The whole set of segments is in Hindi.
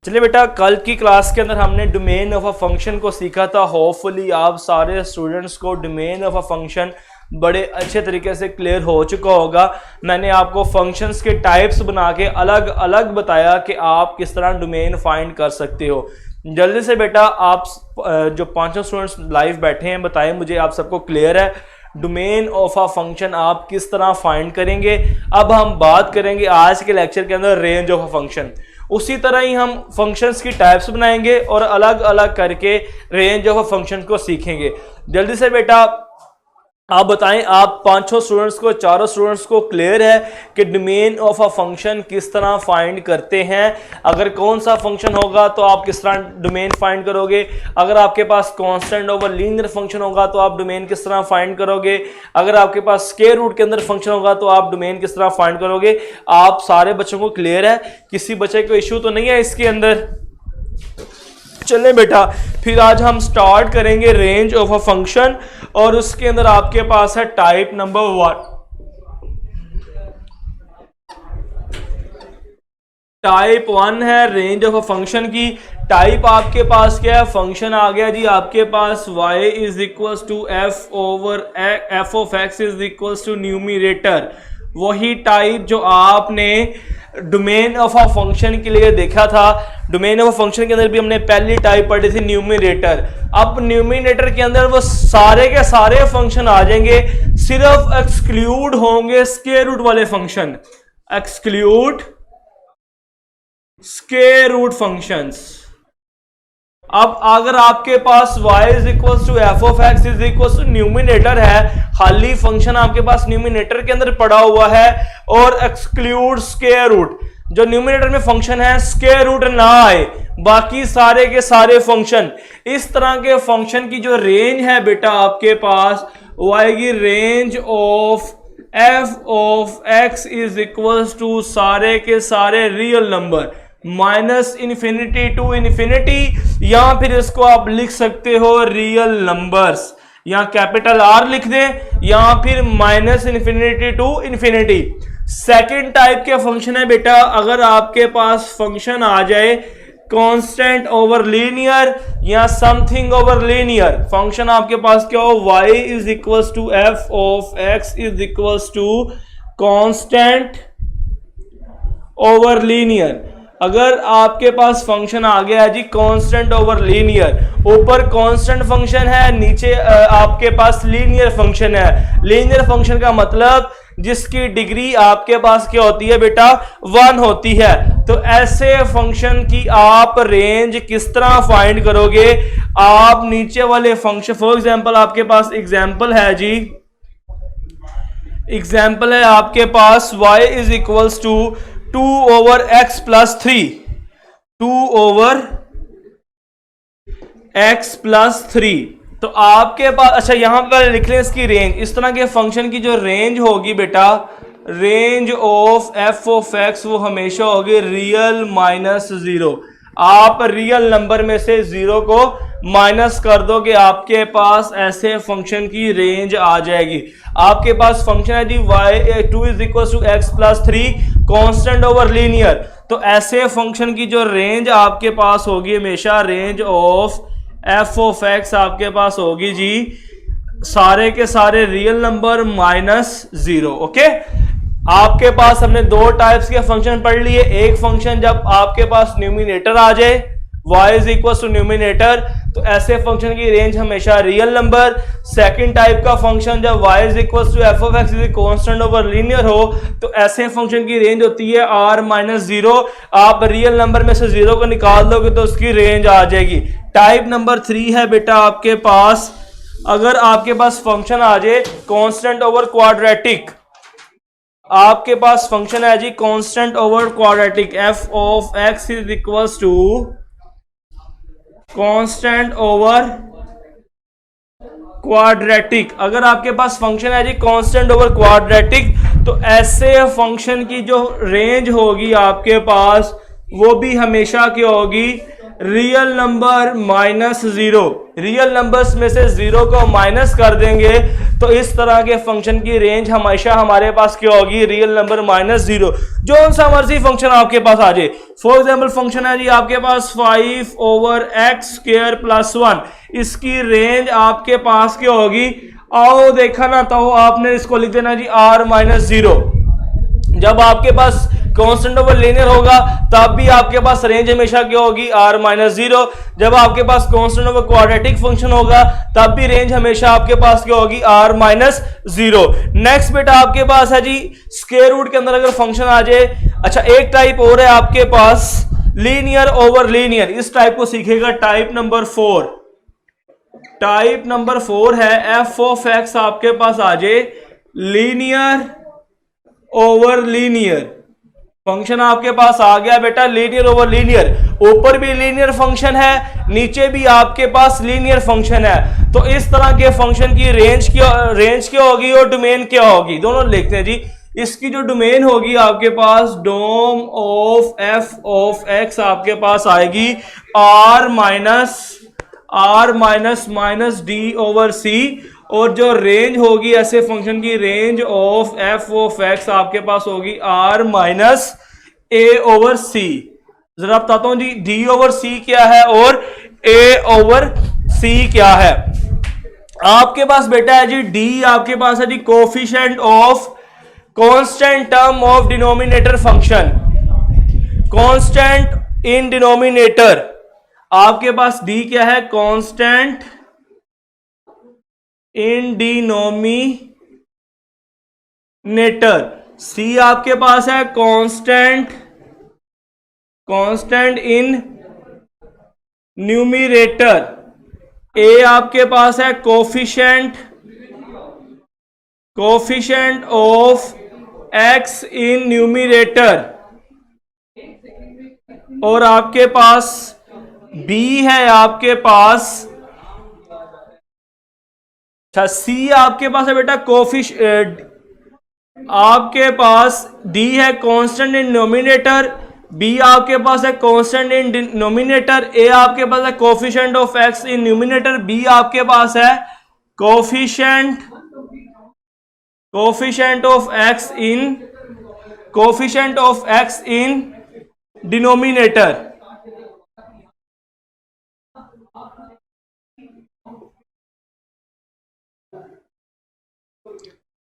चलिए बेटा, कल की क्लास के अंदर हमने डोमेन ऑफ अ फंक्शन को सीखा था। होपफुली आप सारे स्टूडेंट्स को डोमेन ऑफ अ फंक्शन बड़े अच्छे तरीके से क्लियर हो चुका होगा। मैंने आपको फंक्शंस के टाइप्स बना के अलग अलग बताया कि आप किस तरह डोमेन फाइंड कर सकते हो। जल्दी से बेटा आप जो पांचों स्टूडेंट्स लाइव बैठे हैं बताएं मुझे, आप सबको क्लियर है डोमेन ऑफ अ फंक्शन आप किस तरह फाइंड करेंगे। अब हम बात करेंगे आज के लेक्चर के अंदर रेंज ऑफ अ फंक्शन। उसी तरह ही हम फंक्शंस की टाइप्स बनाएंगे और अलग अलग करके रेंज ऑफ अ फंक्शन को सीखेंगे। जल्दी से बेटा आप बताएं, आप पांचों स्टूडेंट्स को, चारों स्टूडेंट्स को क्लियर है कि डोमेन ऑफ अ फंक्शन किस तरह फाइंड करते हैं। अगर कौन सा फंक्शन होगा तो आप किस तरह डोमेन फाइंड करोगे। अगर आपके पास कांस्टेंट ओवर लीनियर फंक्शन होगा तो आप डोमेन किस तरह फाइंड करोगे। अगर आपके पास स्क्वायर रूट के अंदर फंक्शन होगा तो आप डोमेन किस तरह फाइंड करोगे। आप सारे बच्चों को क्लियर है, किसी बच्चे को इश्यू तो नहीं है इसके अंदर। चलें बेटा, फिर आज हम स्टार्ट करेंगे रेंज ऑफ अ फंक्शन और उसके अंदर आपके पास है टाइप नंबर 1। टाइप 1 है रेंज ऑफ अ फंक्शन की। टाइप आपके पास क्या है, फंक्शन आ गया जी आपके पास y is equals to F over F of x is equals to numerator. वही टाइप जो आपने डोमेन ऑफ अ फंक्शन के लिए देखा था। डोमेन ऑफ अ फंक्शन के अंदर भी हमने पहली टाइप पढ़ी थी न्यूमरेटर। अब न्यूमरेटर के अंदर वो सारे के सारे फंक्शन आ जाएंगे, सिर्फ एक्सक्लूड होंगे स्क्वायर रूट वाले function. Exclude square root functions. अब अगर आपके पास y is equal to F of x is equal to numerator है, खाली फंक्शन आपके पास न्यूमिनेटर के अंदर पड़ा हुआ है और एक्सक्लूड स्क्वायर रूट, जो न्यूमिनेटर में फंक्शन है स्क्वायर रूट ना आए, बाकी सारे के सारे फंक्शन। इस तरह के फंक्शन की जो रेंज है बेटा आपके पास वो आएगी range of F of x is equal to सारे के सारे real number minus infinity to infinity, या फिर इसको आप लिख सकते हो रियल नंबर्स, या कैपिटल आर लिख दें, या फिर minus infinity to infinity. Second type के फंक्शन है बेटा, अगर आपके पास फंक्शन आ जाए कांस्टेंट ओवर लीनियर या समथिंग ओवर लीनियर। फंक्शन आपके पास क्या हो, y is equal to F of x is equal to constant over linear. अगर आपके पास फंक्शन आ गया है जी कांस्टेंट ओवर लीनियर, ऊपर कांस्टेंट फंक्शन है, नीचे आपके पास लीनियर फंक्शन है। लीनियर फंक्शन का मतलब जिसकी डिग्री आपके पास क्या होती है बेटा, 1 होती है। तो ऐसे फंक्शन की आप रेंज किस तरह फाइंड करोगे। आप नीचे वाले फंक्शन, फॉर एग्जांपल आपके पास एग्जांपल है जी, एग्जांपल है आपके पास y is equals to 2 over X plus 3, 2 over X plus 3। तो आपके पास, अच्छा यहां पर लिख लें इसकी रेंज। इस तरह के फंक्शन की जो रेंज होगी बेटा, range of F of x वो हमेशा होगी रियल माइनस 0। आप रियल नंबर में से 0 को माइनस कर दो कि आपके पास ऐसे फंक्शन की रेंज आ जाएगी। आपके पास फंक्शन है जी y2 is equal to X plus 3 constant over linear. तो ऐसे फंक्शन की जो रेंज आपके पास होगी हमेशा range of F of x आपके पास होगी जी सारे के सारे रियल नंबर माइनस 0। ओके, आपके पास हमने दो टाइप्स के फंक्शन पढ़ लिए। एक फंक्शन जब आपके पास न्यूमिनेटर आ जाए y is equal to numerator, तो ऐसे फंक्शन की रेंज हमेशा रियल नंबर। सेकंड टाइप का फंक्शन जब y is equal to F of x is constant over linear हो, तो ऐसे फंक्शन की रेंज होती है r माइनस 0। आप रियल नंबर में से 0 को निकाल दोगे तो उसकी रेंज आ जाएगी। टाइप नंबर 3 है बेटा आपके पास, अगर आपके पास फंक्शन आ जाए कांस्टेंट ओवर क्वाड्रेटिक। आपके पास फंक्शन है जी constant over quadratic, f of x is equal to constant over quadratic. अगर आपके पास फंक्शन है जी कांस्टेंट ओवर क्वाड्रेटिक, तो ऐसे फंक्शन की जो रेंज होगी आपके पास वो भी हमेशा क्या होगी, real number minus 0, real numbers में से 0 को माइनस कर देंगे तो इस तरह के फंक्शन की रेंज हमेशा हमारे पास क्या होगी, रियल नंबर माइनस 0। जो सा मर्जी फंक्शन आपके पास आ जाए, फॉर एग्जाम्पल फंक्शन है जी आपके पास 5/x² + 1, इसकी रेंज आपके पास क्या होगी, आओ देखा ना, तो आपने इसको लिख देना जी r-0। जब आपके पास कांस्टेंट ओवर लीनियर होगा तब भी आपके पास रेंज हमेशा क्या होगी, r-0। जब आपके पास कांस्टेंट ओवर क्वाड्रेटिक फंक्शन होगा तब भी रेंज हमेशा आपके पास क्या होगी, r-0। नेक्स्ट बेटा आपके पास है जी स्क्वायर रूट के अंदर अगर फंक्शन आ जाए। अच्छा, एक टाइप और है आपके पास लीनियर ओवर लीनियर, इस टाइप को सीखेगा टाइप नंबर 4। टाइप नंबर 4 है f(x) आपके पास आ जाए लीनियर ओवर लीनियर, फंक्शन आपके पास आ गया बेटा लीनियर ओवर लीनियर, ऊपर भी लीनियर फंक्शन है, नीचे भी आपके पास लीनियर फंक्शन है। तो इस तरह के फंक्शन की रेंज क्या होगी और डोमेन क्या होगी, दोनों लिखते हैं जी। इसकी जो डोमेन होगी आपके पास डोम ऑफ f(x) आपके पास आएगी r-d/c, और जो रेंज होगी ऐसे फंक्शन की रेंज ऑफ f(x) आपके पास होगी r-a/c। जरा बताता हूं जी d/c क्या है और a/c क्या है। आपके पास बेटा है जी d, आपके पास है जी coefficient of constant term of denominator function, constant in denominator. आपके पास d क्या है, कांस्टेंट इन डिनोमिनेटर। c आपके पास है कांस्टेंट इन न्यूमिरेटर। a आपके पास है coefficient of x in numerator, और आपके पास b है आपके पास, अच्छा c आपके पास है बेटा आपके पास d है कांस्टेंट इन डिनोमिनेटर, b आपके पास है कांस्टेंट इन डिनोमिनेटर, a आपके पास है coefficient of x in numerator, b आपके पास है coefficient of x in denominator.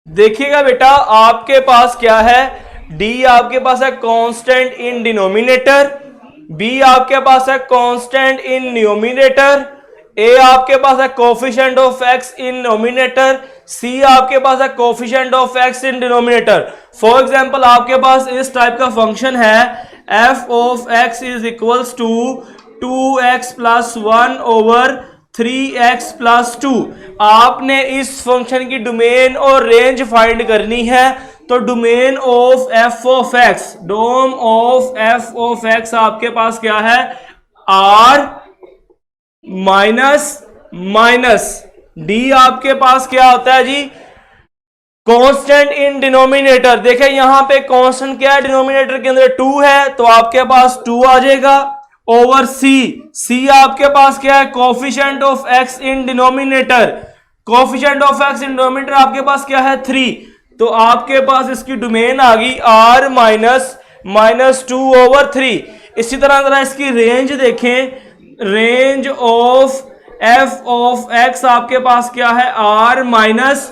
देखिएगा बेटा आपके पास क्या है, d आपके पास है कांस्टेंट इन डिनोमिनेटर, b आपके पास है कांस्टेंट इन न्यूमिनेटर, a आपके पास है coefficient of x in denominator, c आपके पास है coefficient of x in denominator. For example आपके पास इस टाइप का फंक्शन है f(x) = 2x + 1/3x + 2। आपने इस फंक्शन की डोमेन और रेंज फाइंड करनी है, तो domain of f(x), dome of f(x) आपके पास क्या है, r माइनस d आपके पास क्या होता है जी, कांस्टेंट इन डिनोमिनेटर। देखें यहां पे कांस्टेंट क्या है, डिनोमिनेटर के अंदर 2 है तो आपके पास 2 आ जाएगा, ओवर c आपके पास क्या है, coefficient of x in denominator, coefficient of x in denominator आपके पास क्या है, 3, तो आपके पास इसकी डोमेन आ गई r-(-2/3)। इसी तरह जरा इसकी रेंज देखें, रेंज ऑफ f(x) आपके पास क्या है, r-a/c।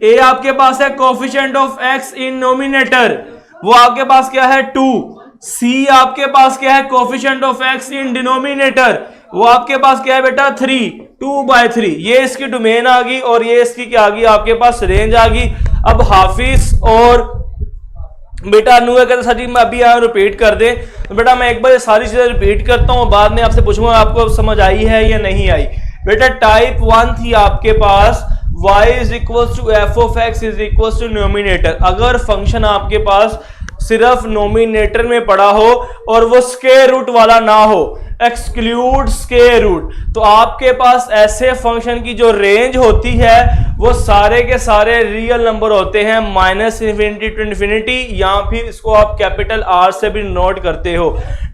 a आपके पास है coefficient of x in denominator, वो आपके पास क्या है 2। c आपके पास क्या है, coefficient of x in denominator, वो आपके पास क्या है बेटा 3, 2/3। ये इसकी डोमेन आ गई और ये इसकी क्या आ गई, आपके पास रेंज आ गई। अब हाफिज और बेटा अनु कहते सर जी मैं अभी यहाँ रिपीट कर दे, तो बेटा मैं एक बार सारी चीजें रिपीट करता हूँ, बाद में आपसे पूछूंगा आपको समझ आई है या नहीं आई। बेटा टाइप 1 थी आपके पास y f(x) न्यूमिनेटर। अगर फंक्शन आपके पास सिर्फ नोमिनेटर में पड़ा हो और वो स्क्वायर रूट वाला ना हो, एक्सक्लूड स्क्वायर रूट। तो आपके पास ऐसे फंक्शन की जो रेंज होती है वो सारे के सारे रियल नंबर होते हैं, माइनस इन्फिनिटी टू इन्फिनिटी, या फिर इसको आप कैपिटल आर से भी नोट करते हो।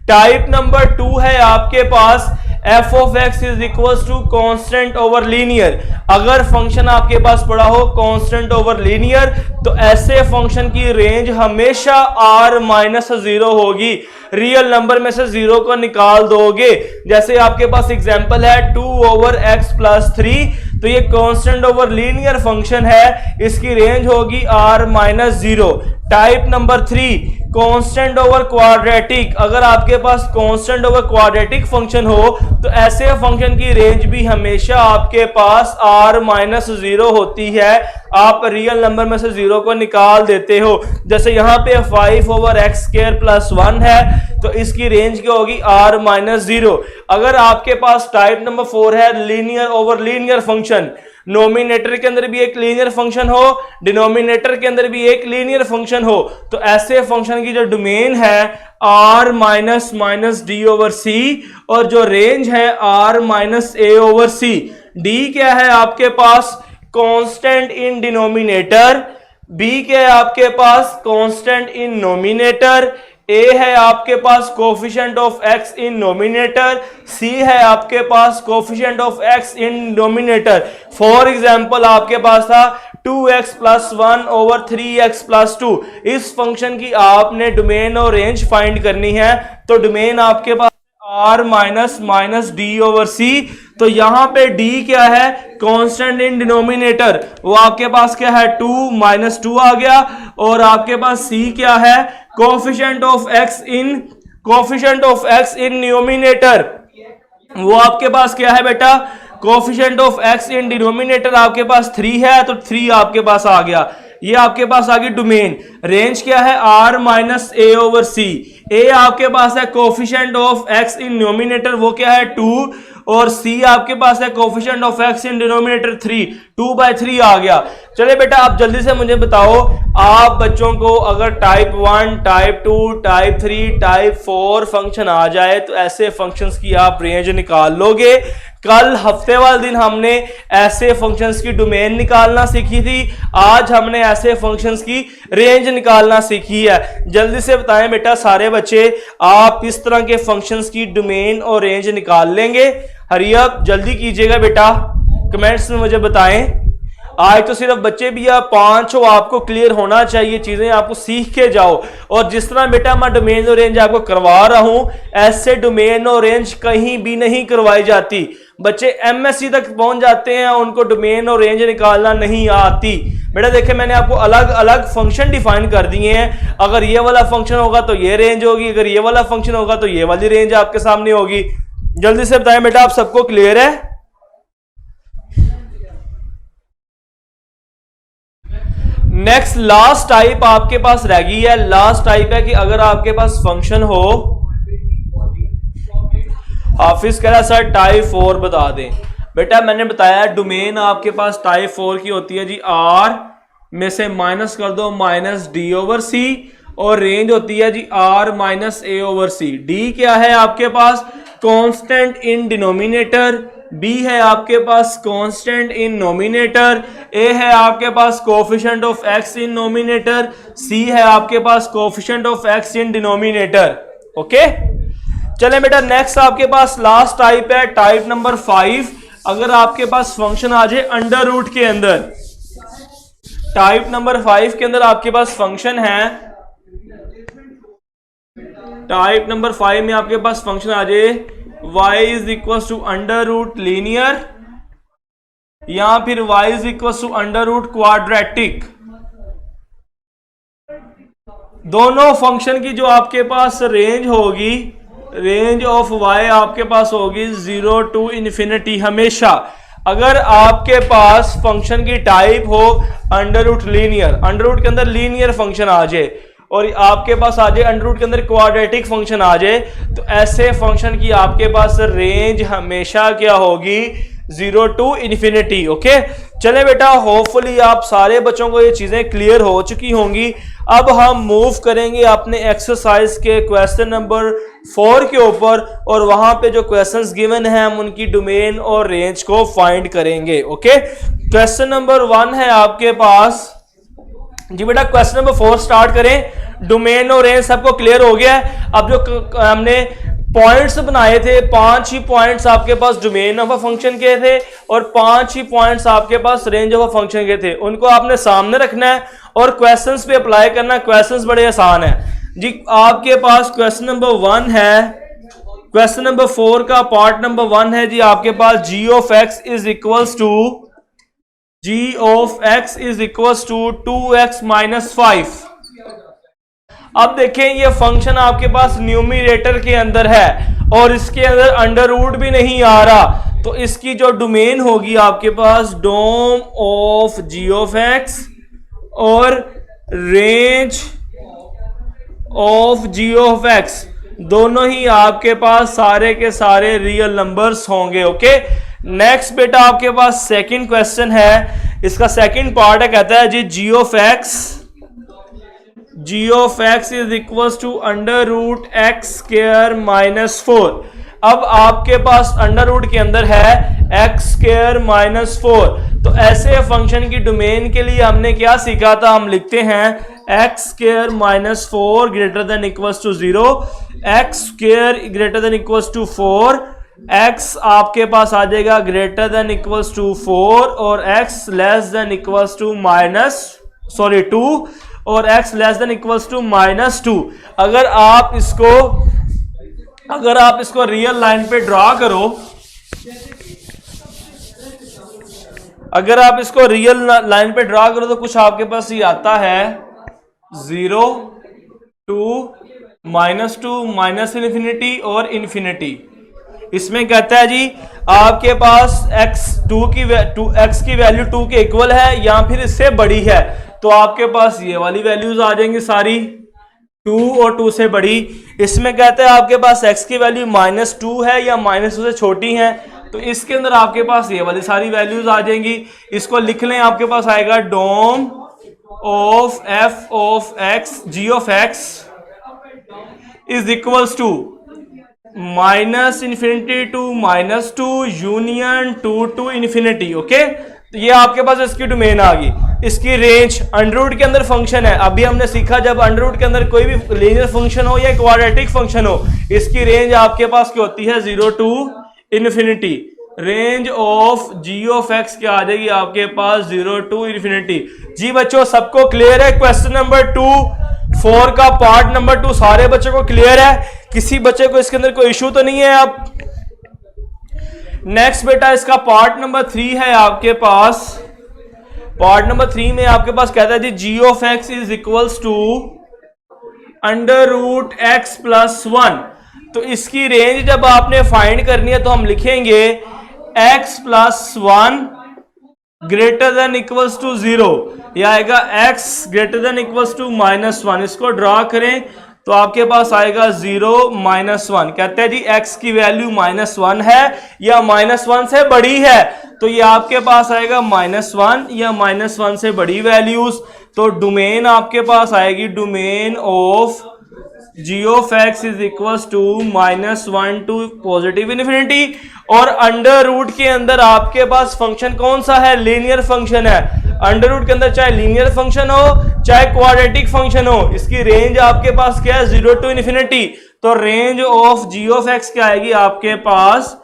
टाइप नंबर 2 है आपके पास f of x is equal to constant over linear. अगर फंक्शन आपके पास पड़ा हो कॉन्स्टेंट ओवर लीनियर तो ऐसे फंक्शन की रेंज हमेशा आर माइनस 0 होगी। रियल नंबर में से 0 को निकाल दोगे। जैसे आपके पास एग्जांपल है 2 ओवर एक्स प्लस 3, तो ये कांस्टेंट ओवर लीनियर फंक्शन है, इसकी रेंज होगी r minus 0। Type number 3 constant over quadratic. अगर आपके पास कांस्टेंट ओवर क्वाड्रेटिक फंक्शन हो तो ऐसे फंक्शन की रेंज भी हमेशा आपके पास r माइनस 0 होती है। आप रियल नंबर में से 0 को निकाल देते हो। जैसे यहाँ पे 5 ओवर एक्स स्क्वायर प्लस 1 है तो इसकी रेंज क्या होगी r माइनस 0। अगर आपके पास टाइप नंबर 4 है linear over linear function, nominator के अंदर भी एक लीनियर फंक्शन हो, डिनोमिनेटर के अंदर भी एक लीनियर फंक्शन हो, तो ऐसे फंक्शन की जो डोमेन है r minus minus d over c और जो रेंज है r minus a over c. d क्या है आपके पास कांस्टेंट इन डिनोमिनेटर, b क्या है आपके पास कांस्टेंट इन नोमिनेटर, a है आपके पास coefficient of x in numerator, c है आपके पास coefficient of x in numerator. For example आपके पास था 2x plus 1 over 3x plus 2। इस फंक्शन की आपने डोमेन और रेंज फाइंड करनी है, तो डोमेन आपके पास r minus minus d over c. तो यहां पे d क्या है कांस्टेंट इन डिनोमिनेटर, वो आपके पास क्या है 2 माइनस 2 आ गया, और आपके पास c क्या है coefficient of x in numerator, वो आपके पास क्या है बेटा coefficient of x in denominator आपके पास 3 है, तो 3 आपके पास आ गया। ये आपके पास आ गई डोमेन। रेंज क्या है r माइनस ए ओवर सी। ए आपके पास है coefficient of x in numerator, वो क्या है 2, और c आपके पास है coefficient of x in denominator 3, 2/3 आ गया। चले बेटा आप जल्दी से मुझे बताओ, आप बच्चों को अगर type 1, type 2, type 3, type 4 function आ जाए तो ऐसे फंक्शंस की आप रेंज निकाल लोगे। कल हफ्ते वाले दिन हमने ऐसे फंक्शंस की डोमेन निकालना सीखी थी, आज हमने ऐसे फंक्शंस की रेंज निकालना सीखी है। जल्दी से बताएं बेटा सारे बच्चे, आप इस तरह के फंक्शंस की डोमेन और रेंज निकाल लेंगे? हरी अप जल्दी कीजिएगा बेटा, कमेंट्स में मुझे बताएं। आज तो सिर्फ बच्चे भी आप 5 हो, आपको क्लियर होना चाहिए, चीजें आपको सीख के जाओ। और जिस तरह बेटा मैं डोमेन और रेंज आपको करवा रहा हूं, ऐसे डोमेन और रेंज कहीं भी नहीं करवाई जाती। बच्चे एमएससी तक पहुंच जाते हैं, उनको डोमेन और रेंज निकालना नहीं आती। बेटा देखे मैंने आपको अलग अलग फंक्शन डिफाइन कर दिए हैं। अगर ये वाला फंक्शन होगा तो ये रेंज होगी, अगर ये वाला फंक्शन होगा तो ये वाली रेंज आपके सामने होगी। जल्दी से बताएं बेटा आप सबको क्लियर है? नेक्स्ट लास्ट टाइप आपके पास रह गई है। लास्ट टाइप है कि अगर आपके पास फंक्शन हो, हाफिज कह रहा सर टाइप 4 बता दें। बेटा मैंने बताया डोमेन आपके पास टाइप 4 की होती है जी, r में से माइनस कर दो माइनस डी ओवर सी, और रेंज होती है जी r minus a over c. D क्या है आपके पास कांस्टेंट इन डिनोमिनेटर, b है आपके पास कांस्टेंट इन नोमिनेटर, a है आपके पास coefficient of x in numerator, c है आपके पास coefficient of x in denominator. Okay चले बेटा नेक्स्ट आपके पास लास्ट टाइप है टाइप नंबर 5। अगर आपके पास फंक्शन आ जाए अंडर रूट के अंदर, टाइप नंबर 5 के अंदर आपके पास फंक्शन है, टाइप नंबर 5 में आपके पास फंक्शन आ जाए y is equal to under root linear या फिर y is equal to under root quadratic. दोनों फंक्शन की जो आपके पास रेंज होगी, रेंज ऑफ y आपके पास होगी 0 टू इन्फिनिटी हमेशा। अगर आपके पास फंक्शन की टाइप हो under root linear, under root के अंदर लीनियर फंक्शन आ जाए, और आपके पास आ जाए अंडर रूट के अंदर क्वाड्रेटिक फंक्शन आ जाए, तो ऐसे फंक्शन की आपके पास रेंज हमेशा क्या होगी 0 टू इन्फिनिटी। ओके, चले बेटा, होपफुली आप सारे बच्चों को ये चीजें क्लियर हो चुकी होंगी। अब हम मूव करेंगे अपने एक्सरसाइज के क्वेश्चन नंबर 4 के ऊपर, और वहां पे जो क्वेश्चंस गिवन हैं हम उनकी डोमेन और रेंज को फाइंड करेंगे। ओके, क्वेश्चन नंबर 1 है आपके पास जी बेटा। क्वेश्चन नंबर 4 स्टार्ट करें। डोमेन और रेंज सबको क्लियर हो गया है। अब जो हमने पॉइंट्स बनाए थे, 5 ही पॉइंट्स आपके पास डोमेन ऑफ अ फंक्शन के थे और 5 ही पॉइंट्स आपके पास रेंज ऑफ अ फंक्शन के थे। उनको आपने सामने रखना है और क्वेश्चंस पे अप्लाई करना है। क्वेश्चंस बड़े आसान है जी। आपके पास क्वेश्चन नंबर 1 है, क्वेश्चन नंबर 4 का पार्ट नंबर 1 है जी आपके पास। g of x is equals to 2x minus 5। अब देखें ये फंक्शन आपके पास न्यूमरेटर के अंदर है और इसके अंदर अंडर रूट भी नहीं आ रहा, तो इसकी जो डोमेन होगी आपके पास dom of g of x और range of g of x दोनों ही आपके पास सारे के सारे रियल नंबर्स होंगे। ओके, नेक्स्ट बेटा आपके पास सेकंड क्वेश्चन है। इसका सेकंड पार्ट है, कहता है जी g of x is equal to under root x square minus 4। अब आपके पास अंडर रूट के अंदर है एक्स स्क्वायर माइनस 4, तो ऐसे फंक्शन की डोमेन के लिए हमने क्या सीखा था? हम लिखते हैं x square minus 4 greater than equal to 0, x square greater than equal to 4, x आपके पास आ जाएगा ग्रेटर देन इक्वल्स टू 4 और x less than equals to -2 और x less than equals to -2। अगर आप इसको रियल लाइन पे ड्रा करो, तो कुछ आपके पास ये आता है 0 2 -2 माइनस इन्फिनिटी और इन्फिनिटी। इसमें कहता है जी आपके पास x की वैल्यू 2 के इक्वल है या फिर इससे बड़ी है, तो आपके पास ये वाली वैल्यूज आ जाएंगी सारी 2 और 2 से बड़ी। इसमें कहता है आपके पास x की वैल्यू -2 है या -2 से छोटी है, तो इसके अंदर आपके पास ये वाली सारी वैल्यूज आ जाएंगी। इसको लिख लें, आपके पास आएगा dom of f of x g of x is equals to -infinity to -2 union 2 to infinity. Okay, तो ये आपके पास इसकी डोमेन आ गई। इसकी रेंज अंडर रूट के अंदर फंक्शन है। अभी हमने सीखा जब अंडर रूट के अंदर कोई भी लीनियर फंक्शन हो या क्वाड्रेटिक फंक्शन हो, इसकी रेंज आपके पास क्या होती है? 0 to infinity. Range of g of x क्या आ जाएगी आपके पास? 0 टू इन्फिनिटी। जी बच्चों, सबको क्लियर है? क्वेश्चन नंबर 4 का पार्ट नंबर 2 सारे बच्चों को क्लियर है? किसी बच्चे को इसके अंदर कोई इशू तो नहीं है? आप नेक्स्ट बेटा इसका पार्ट नंबर 3 है आपके पास। पार्ट नंबर 3 में आपके पास कहता है जी g of x is equals to under root x plus 1। तो इसकी रेंज जब आपने फाइंड करनी है तो हम लिखेंगे x plus 1 greater than equals to 0, या आएगा x greater than equals to -1। इसको ड्रॉ करें तो आपके पास आएगा 0 -1। कहते हैं जी x की वैल्यू -1 है या -1 से बड़ी है, तो ये आपके पास आएगा -1 या -1 से बड़ी वैल्यूज। तो डोमेन आपके पास आएगी domain of g of x is equals to -1 to positive infinity. और अंडर रूट के अंदर आपके पास फंक्शन कौन सा है? लीनियर फंक्शन है। अंडर रूट के अंदर चाहे लीनियर फंक्शन हो चाहे क्वाड्रेटिक फंक्शन हो, इसकी रेंज आपके पास क्या है? 0 टू इन्फिनिटी। तो range of g of x क्या आएगी आपके पास?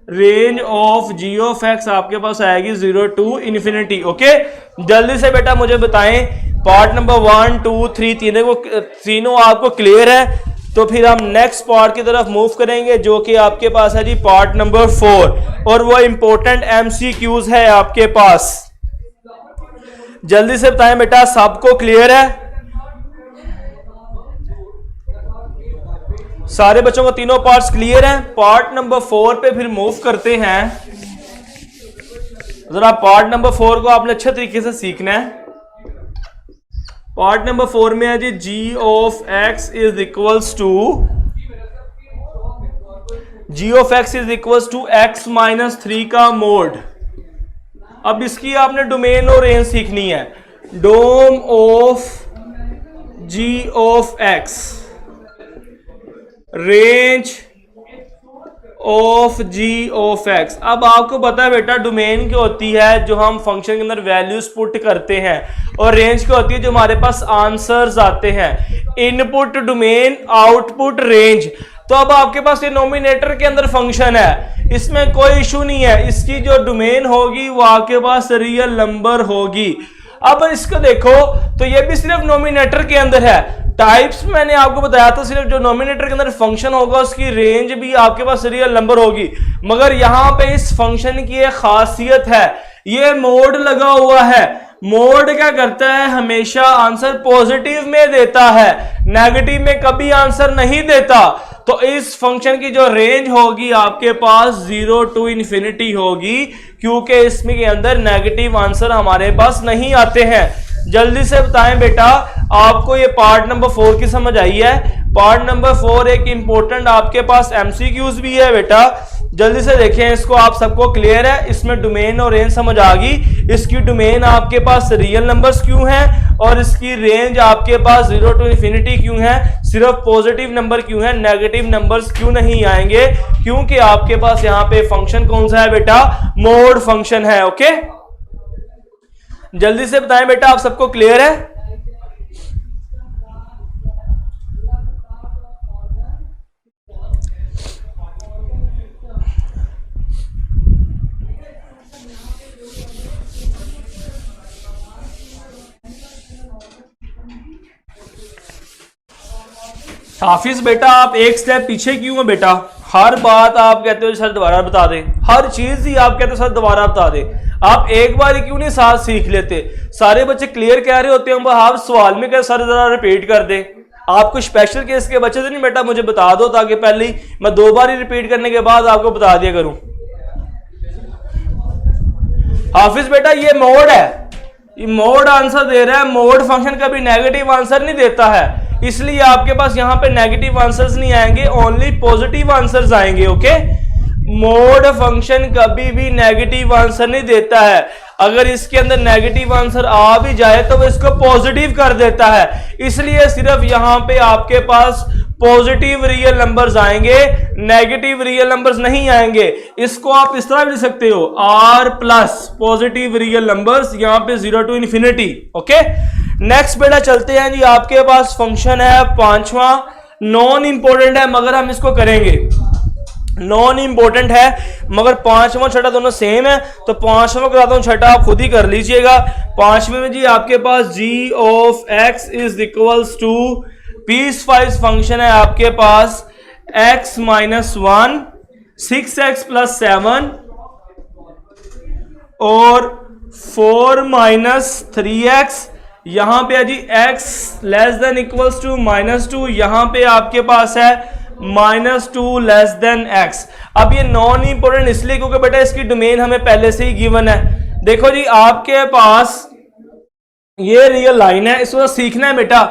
Range of g of x आपके पास आएगी 0 टू इन्फिनिटी। ओके, जल्दी से बेटा मुझे बताएं पार्ट नंबर 1 2 3 तीनों आपको क्लियर है? तो फिर हम नेक्स्ट पार्ट की तरफ मूव करेंगे जो कि आपके पास है जी पार्ट नंबर 4, और वो इंपॉर्टेंट MCQs है आपके पास। जल्दी से बताएं बेटा, सबको क्लियर है? सारे बच्चों को तीनों पार्ट्स क्लियर हैं? पार्ट नंबर 4 पे फिर मूव करते हैं। जरा पार्ट नंबर 4 को आपने अच्छे तरीके से सीखना है। पार्ट नंबर 4 में है जी g of x is equals to x minus 3 का मोड। अब इसकी आपने डोमेन और रेंज सीखनी है। Dom of g of x, range of g of x. अब आपको पता है बेटा डोमेन क्या होती है, जो हम फंक्शन के अंदर वैल्यूज पुट करते हैं, और रेंज क्या होती है, जो हमारे पास आंसर्स आते हैं। Input domain, output range. तो अब आपके पास ये नोमिनेटर के अंदर फंक्शन है, इसमें कोई इशू नहीं है। इसकी जो डोमेन होगी वो आपके पास रियल नंबर होगी। अब इसको देखो तो ये भी सिर्फ नोमिनेटर के अंदर है। टाइप्स मैंने आपको बताया था, सिर्फ जो नोमिनेटर के अंदर फंक्शन होगा उसकी रेंज भी आपके पास रियल नंबर होगी। मगर यहां पे इस फंक्शन की एक खासियत है, ये मोड लगा हुआ है। मोड क्या करता है, हमेशा आंसर पॉजिटिव में देता है, नेगेटिव में कभी आंसर नहीं देता। तो इस फंक्शन की जो रेंज होगी आपके पास 0 to इन्फिनिटी होगी, क्योंकि इसमें के अंदर नेगेटिव आंसर हमारे पास नहीं आते हैं। जल्दी से बताएं बेटा, आपको ये पार्ट नंबर 4 की समझ आई है? पार्ट नंबर 4 एक इंपॉर्टेंट आपके पास एमसीक्यूज भी है बेटा, जल्दी से देखें इसको। आप सबको क्लियर है? इसमें डोमेन और रेंज समझ आ गई। इसकी डोमेन आपके पास रियल नंबर्स क्यों है, और इसकी रेंज आपके पास 0 to इन्फिनिटी क्यों है, सिर्फ पॉजिटिव नंबर क्यों है, नेगेटिव नंबर्स क्यों नहीं आएंगे, क्योंकि आपके पास यहाँ पे फंक्शन कौन सा है बेटा, मोड फंक्शन है। ओके, जल्दी से बताएं बेटा, आप सबको क्लियर है? हाफिज बेटा आप एक स्टेप पीछे क्यों है बेटा? हर बात आप कहते हो सर दोबारा बता दें, हर चीज ही आप कहते हो सर दोबारा बता दें। आप एक बार क्यों नहीं साथ सीख लेते? सारे बच्चे क्लियर कह रहे होते हैं, आप सवाल में कह सर जरा रिपीट कर दें। आपको स्पेशल केस के बच्चे तो नहीं बेटा, मुझे बता दो ताकि पहले ही मैं 2 बार ही रिपीट करने के बाद आपको बता दिया करूं। हाफिज बेटा ये मोड है, ये मोड आंसर दे रहा है। मोड फंक्शन कभी नेगेटिव आंसर नहीं देता है, इसलिए आपके पास यहां पे नेगेटिव आंसर्स नहीं आएंगे, ओनली पॉजिटिव आंसर्स आएंगे। ओके, मोड फंक्शन कभी भी नेगेटिव आंसर नहीं देता है। अगर इसके अंदर नेगेटिव आंसर आ भी जाए तो वो इसको पॉजिटिव कर देता है, इसलिए सिर्फ यहां पे आपके पास पॉजिटिव रियल नंबर्स आएंगे, नेगेटिव रियल नंबर्स नहीं आएंगे। इसको आप इस तरह भी लिख सकते हो, R plus positive real numbers, यहां पे 0 to इन्फिनिटी। ओके, नेक्स्ट बेटा चलते हैं जी। आपके पास फंक्शन है 5वां, नॉन इंपॉर्टेंट है मगर हम इसको करेंगे। नॉन इंपॉर्टेंट है मगर 5वां छठा दोनों सेम है, तो 5वां कराता हूं, छठा आप खुद ही कर लीजिएगा। 5वें में जी आपके पास g of x is equals to piecewise function है आपके पास x माइनस 1, 6x प्लस 7 और 4 माइनस 3x। यहां पे है जी x less than equals to -2, यहां पे आपके पास है -2 लेस देन x। अब ये नॉन इंपोर्टेंट इसलिए क्योंकि बेटा इसकी डोमेन हमें पहले से ही गिवन है। देखो जी आपके पास ये रियल लाइन है, इसको सीखना है बेटा,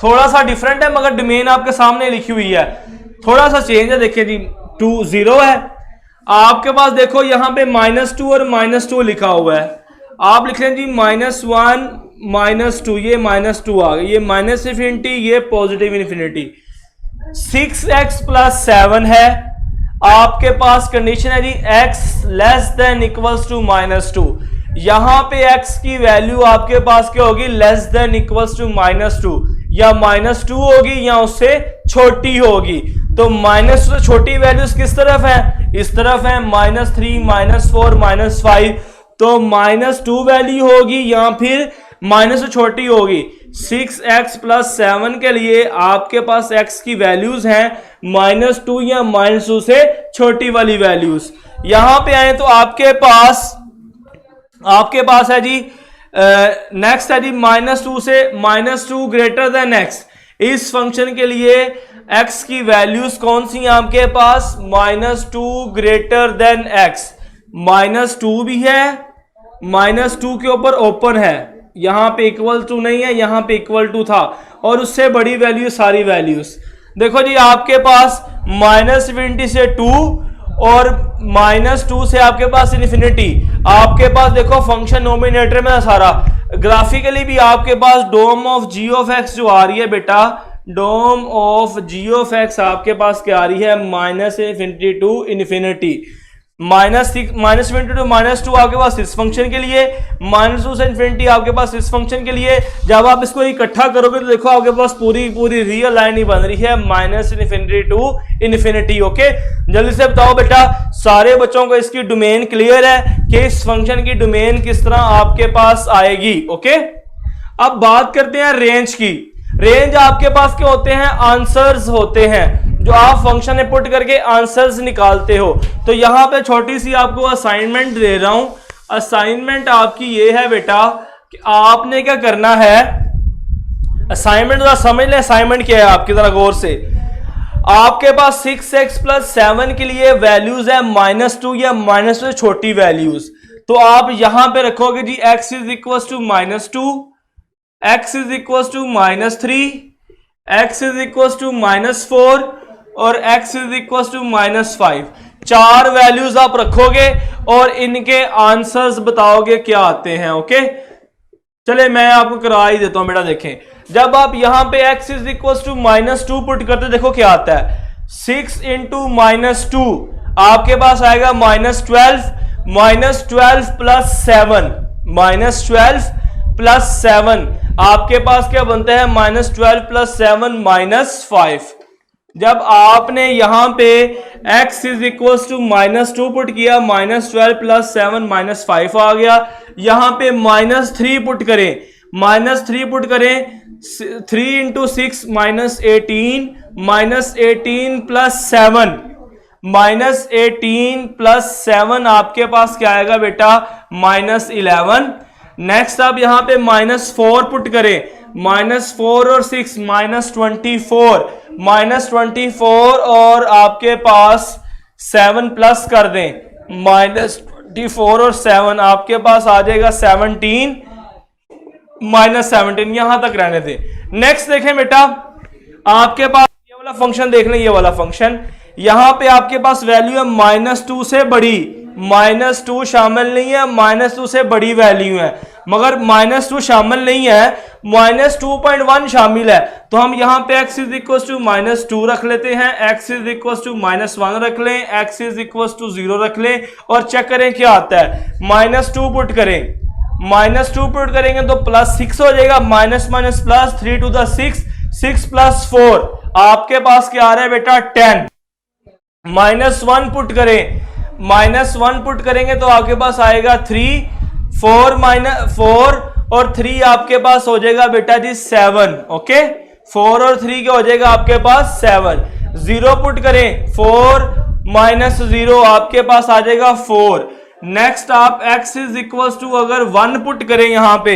थोड़ा सा डिफरेंट है मगर डोमेन आपके सामने लिखी हुई है, थोड़ा सा चेंज है। देखिए जी 2 0 है, आपके पास देखो यहां पे -2 और -2 लिखा हुआ है, आप लिख लें जी -1 -2, ये -2 आ गया, ये माइनस इन्फिनिटी, ये पॉजिटिव इन्फिनिटी। 6x प्लस 7 है, आपके पास कंडीशन है जी x less than equals to -2, यहां पे x की वैल्यू आपके पास क्या होगी, लेस देन इक्वल्स टू -2, या -2 होगी या उससे छोटी होगी। तो माइनस से छोटी वैल्यूज किस तरफ है, इस तरफ है, -3 -4 -5, तो -2 वैल्यू होगी या फिर माइनस से छोटी होगी। 6x प्लस 7 के लिए आपके पास x की वैल्यूज हैं -2 या -2 से छोटी वाली वैल्यूज। यहां पे आए तो आपके पास है जी नेक्स्ट है जी -2 से -2 ग्रेटर देन x। इस फंक्शन के लिए x की वैल्यूज कौन सी हैं आपके पास, -2 ग्रेटर देन x। -2 भी है, -2 के ऊपर ओपन है, यहां पे इक्वल टू नहीं है, यहां पे इक्वल टू था, और उससे बड़ी वैल्यू सारी वैल्यूज। देखो जी आपके पास -20 से 2 और -2 से आपके पास इन्फिनिटी। आपके पास देखो फंक्शन नोमिनेटर में सारा ग्राफिकली भी आपके पास dom of g of x जो आ रही है बेटा, dom of g of x आपके पास क्या आ रही है, -infinity to infinity. -Infinity to -2 आपके पास इस फंक्शन के लिए, -2 से इन्फिनिटी आपके पास इस फंक्शन के लिए। जब आप इसको इकट्ठा करोगे तो देखो आपके पास पूरी पूरी रियल लाइन ही बन रही है, -इन्फिनिटी टू इन्फिनिटी। ओके, जल्दी से बताओ बेटा, सारे बच्चों को इसकी डोमेन क्लियर है कि इस फंक्शन की डोमेन किस तरह आपके पास आएगी। ओके, अब बात करते हैं रेंज की। रेंज आपके पास क्या होते हैं, आंसर्स होते हैं जो आप फंक्शन में पुट करके आंसर्स निकालते हो। तो यहां पे छोटी सी आपको असाइनमेंट दे रहा हूं। असाइनमेंट आपकी ये है बेटा कि आपने क्या करना है, असाइनमेंट जरा समझ ले, असाइनमेंट क्या है आपकी तरह गौर से। आपके पास 6x + 7 के लिए वैल्यूज है -2 या -2 से छोटी वैल्यूज। तो आप यहां पे रखोगे जी x = -2, x = -3, x = -4 और x = -5। चार वैल्यूज आप रखोगे और इनके आंसर्स बताओगे क्या आते हैं। ओके, चले मैं आपको करा ही देता हूं बेटा। देखें, जब आप यहां पे x = -2 पुट करते देखो क्या आता है, 6 × -2 आपके पास आएगा -12, -12 + 7, -12 + 7 आपके पास क्या बनता है, -12 + 7 -5। जब आपने यहां पे x = -2 पुट किया, -12 + 7 -5 आ गया। यहां पे -3 पुट करें, -3 पुट करें, 3 × 6 -18, -18 + 7, -18 + 7 आपके पास क्या आएगा बेटा, -11। नेक्स्ट आप यहां पे -4 पुट करें, -4 और 6 -24, -24 और आपके पास 7 प्लस कर दें, -24 और 7 आपके पास आ जाएगा 17, -17 यहां तक रहने दें। नेक्स्ट देखें बेटा, आपके पास ये वाला फंक्शन देख लें, ये वाला फंक्शन यहां पे आपके पास वैल्यू है -2 से बड़ी, -2 शामिल नहीं है, -2 से बड़ी वैल्यू है, मगर -2 शामिल नहीं है, -2.1 शामिल है। तो हम यहां पे x = -2 रख लेते हैं, x = -1 रख लें, x = 0 रख लें और चेक करें क्या आता है। -2 पुट करें, -2 पुट करेंगे तो +6 हो जाएगा, -, 3 to the 6, 6 + 4 आपके पास क्या आ रहा है बेटा, 10। -1 पुट करें, -1 पुट करेंगे तो आपके पास आएगा 3, 4 और 3 आपके पास हो जाएगा बेटा जी 7। ओके, 4 और 3 क्या हो जाएगा आपके पास 7। 0 पुट करें, 4 - 0 आपके पास आ जाएगा 4। नेक्स्ट आप x = अगर 1 पुट करें यहां पे,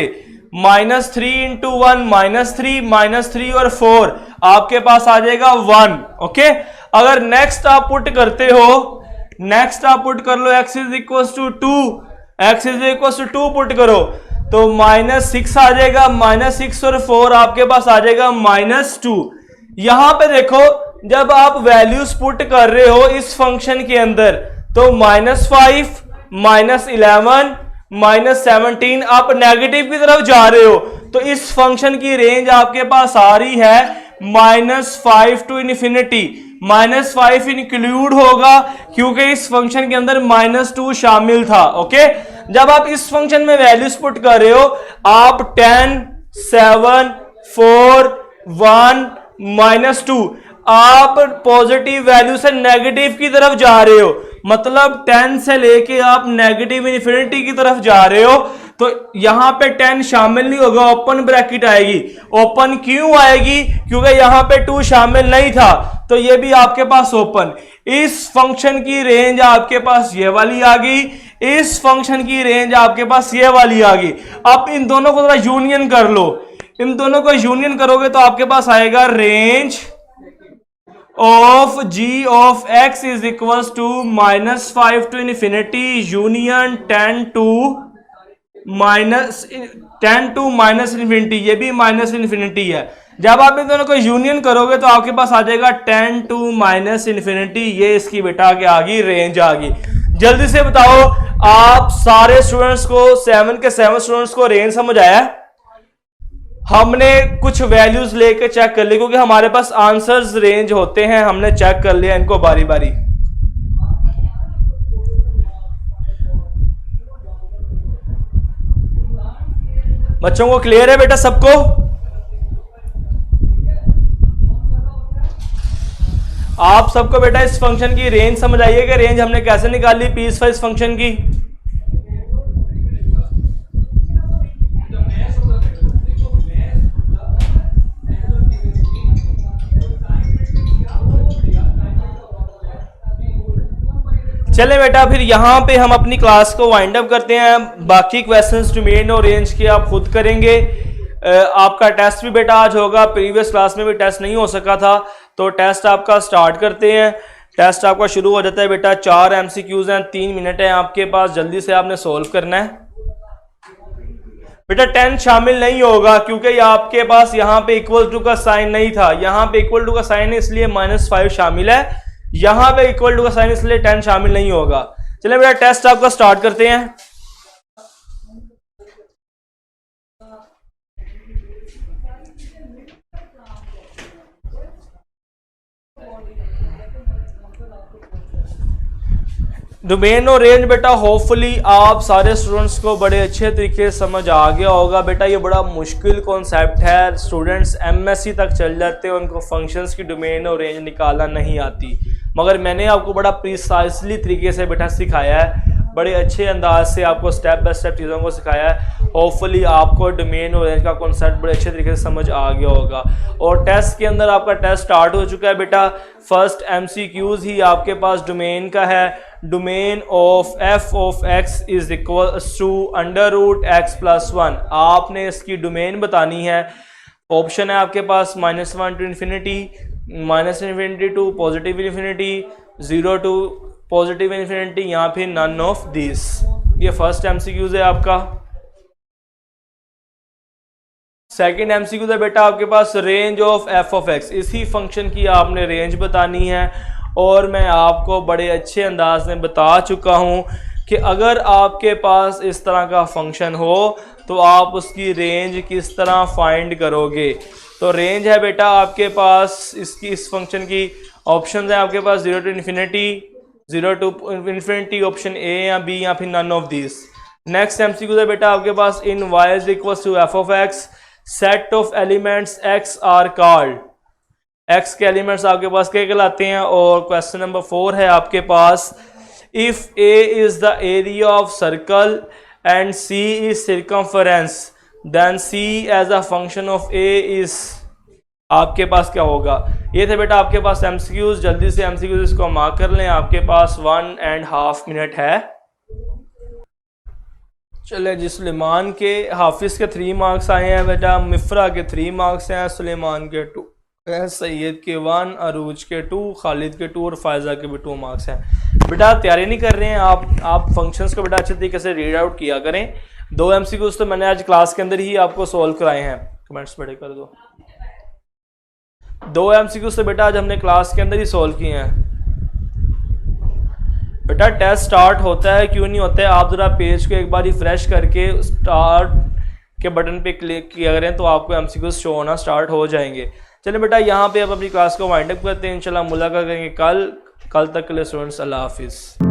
-3 × 1 -3 और 4 आपके पास आ जाएगा 1। ओके, अगर नेक्स्ट आप पुट करते हो, नेक्स्ट आप पुट कर लो x = 2, x = 2 पुट करो तो -6 आ जाएगा, -6 और 4 आपके पास आ जाएगा -2। यहां पे देखो जब आप वैल्यूज पुट कर रहे हो इस फंक्शन के अंदर तो -5, -11, -17 आप नेगेटिव की तरफ जा रहे हो, तो इस फंक्शन की रेंज आपके पास आ रही है -5 टू इन्फिनिटी। -5 इंक्लूड होगा क्योंकि इस फंक्शन के अंदर -2 शामिल था। ओके, जब आप इस फंक्शन में वैल्यूज पुट कर रहे हो आप 10, 7, 4, 1, -2 आप पॉजिटिव वैल्यू से नेगेटिव की तरफ जा रहे हो, मतलब 10 से लेके आप नेगेटिव इन्फिनिटी की तरफ जा रहे हो। तो यहां पे 10 शामिल नहीं होगा, ओपन ब्रैकेट आएगी। ओपन क्यों आएगी, क्योंकि यहां पे 2 शामिल नहीं था, तो ये भी आपके पास ओपन। इस फंक्शन की रेंज आपके पास ये वाली आ गई, इस फंक्शन की रेंज आपके पास ये वाली आ गई। अब इन दोनों को थोड़ा यूनियन कर लो, इन दोनों को यूनियन करोगे तो आपके पास आएगा range of g of x is equals to -5 to infinity union 10 to 10 to minus infinity, ये भी माइनस इन्फिनिटी है। जब आप इन दोनों को यूनियन करोगे तो आपके पास आ जाएगा 10 टू माइनस इन्फिनिटी, ये इसकी बेटा के आ गई रेंज आ गई। जल्दी से बताओ आप सारे स्टूडेंट्स को 7 के 7 स्टूडेंट्स को रेंज समझ आया? हमने कुछ वैल्यूज लेके चेक कर ली क्योंकि हमारे पास आंसर्स रेंज होते हैं, हमने चेक कर लिया इनको बारी बारी। बच्चों को क्लियर है बेटा सबको? आप सबको बेटा इस फंक्शन की रेंज समझ आइए कि रेंज हमने कैसे निकाली पीस वाइज फंक्शन की? चले बेटा फिर यहां पे हम अपनी क्लास को वाइंड अप करते हैं। बाकी क्वेश्चंस डोमेन और रेंज के आप खुद करेंगे। आपका टेस्ट भी बेटा आज होगा, प्रीवियस क्लास में भी टेस्ट नहीं हो सका था, तो टेस्ट आपका स्टार्ट करते हैं। टेस्ट आपका शुरू हो जाता है बेटा। 4 MCQs हैं, 3 मिनट है आपके पास, जल्दी से आपने सोल्व करना है। बेटा 10 शामिल नहीं होगा क्योंकि आपके पास यहाँ पे इक्वल टू का साइन नहीं था, यहाँ पे इक्वल टू का साइन है इसलिए -5 शामिल है, यहाँ पे इक्वल टू का साइन इसलिए 10 शामिल नहीं होगा। चलिए बेटा टेस्ट आपका स्टार्ट करते हैं। डोमेन और रेंज बेटा होपफुली आप सारे स्टूडेंट्स को बड़े अच्छे तरीके से समझ आ गया होगा। बेटा ये बड़ा मुश्किल कॉन्सेप्ट है, स्टूडेंट्स MSc तक चल जाते हैं, उनको फंक्शंस की डोमेन और रेंज निकालना नहीं आती, मगर मैंने आपको बड़ा प्रिसाइसली तरीके से बेटा सिखाया है, बड़े अच्छे अंदाज से आपको स्टेप बाय स्टेप चीज़ों को सिखाया है। होपफुली आपको डोमेन और रेंज का कॉन्सेप्ट बड़े अच्छे तरीके से समझ आ गया होगा। और टेस्ट के अंदर आपका टेस्ट स्टार्ट हो चुका है बेटा। फर्स्ट MCQs ही आपके पास डोमेन का है। Domain of f of x is equal to √x+1। आपने इसकी डोमेन बतानी है। ऑप्शन है आपके पास -1 to infinity, -infinity to positive infinity, 0 to positive infinity, या फिर नन ऑफ दिस। ये फर्स्ट MCQs है आपका। सेकंड MCQ है बेटा आपके पास range of f of x। इसी फंक्शन की आपने रेंज बतानी है और मैं आपको बड़े अच्छे अंदाज में बता चुका हूं कि अगर आपके पास इस तरह का फंक्शन हो तो आप उसकी रेंज किस तरह फाइंड करोगे। तो रेंज है बेटा आपके पास इसकी, इस फंक्शन की ऑप्शन है आपके पास 0 to infinity, 0 to infinity, option A या B या फिर none of this. Next MCQ है बेटा आपके पास in y is equal to f of x, set of elements x are called. x के एलिमेंट्स आपके पास क्या कहलाते हैं। और क्वेश्चन नंबर 4 है आपके पास if A is the area of circle and C is circumference then C as a function of A is, आपके पास क्या होगा। ये थे बेटा आपके पास MCQs। जल्दी से MCQs इसको मार्क कर लें, आपके पास 1.5 मिनट है। चले जी, सुलेमान के हाफिज के 3 मार्क्स आए हैं बेटा, मिफ्रा के 3 मार्क्स हैं, सुलेमान के 2, सैयद के 1, अरूज के 2, खालिद के 2 और फायजा के भी 2 मार्क्स हैं। बेटा तैयारी नहीं कर रहे हैं आप फंक्शंस को बेटा अच्छे तरीके से रीड आउट किया करें। 2 MCQs तो मैंने आज क्लास के अंदर ही आपको सॉल्व कराए हैं। कमेंट्स बड़े कर दो। 2 MCQs तो बेटा आज हमने क्लास के अंदर ही सॉल्व किए हैं। बेटा टेस्ट स्टार्ट होता है, क्यों नहीं होता है, आप जरा पेज को एक बार रिफ्रेश करके स्टार्ट के बटन पे क्लिक किया करें तो आपको MCQs शो होना स्टार्ट हो जाएंगे। चलिए बेटा यहाँ पे अब अपनी क्लास को वाइंड अप करते हैं। इंशाल्लाह मुलाकात करेंगे कल तक के लिए स्टूडेंट्स, अल्लाह हाफिज़।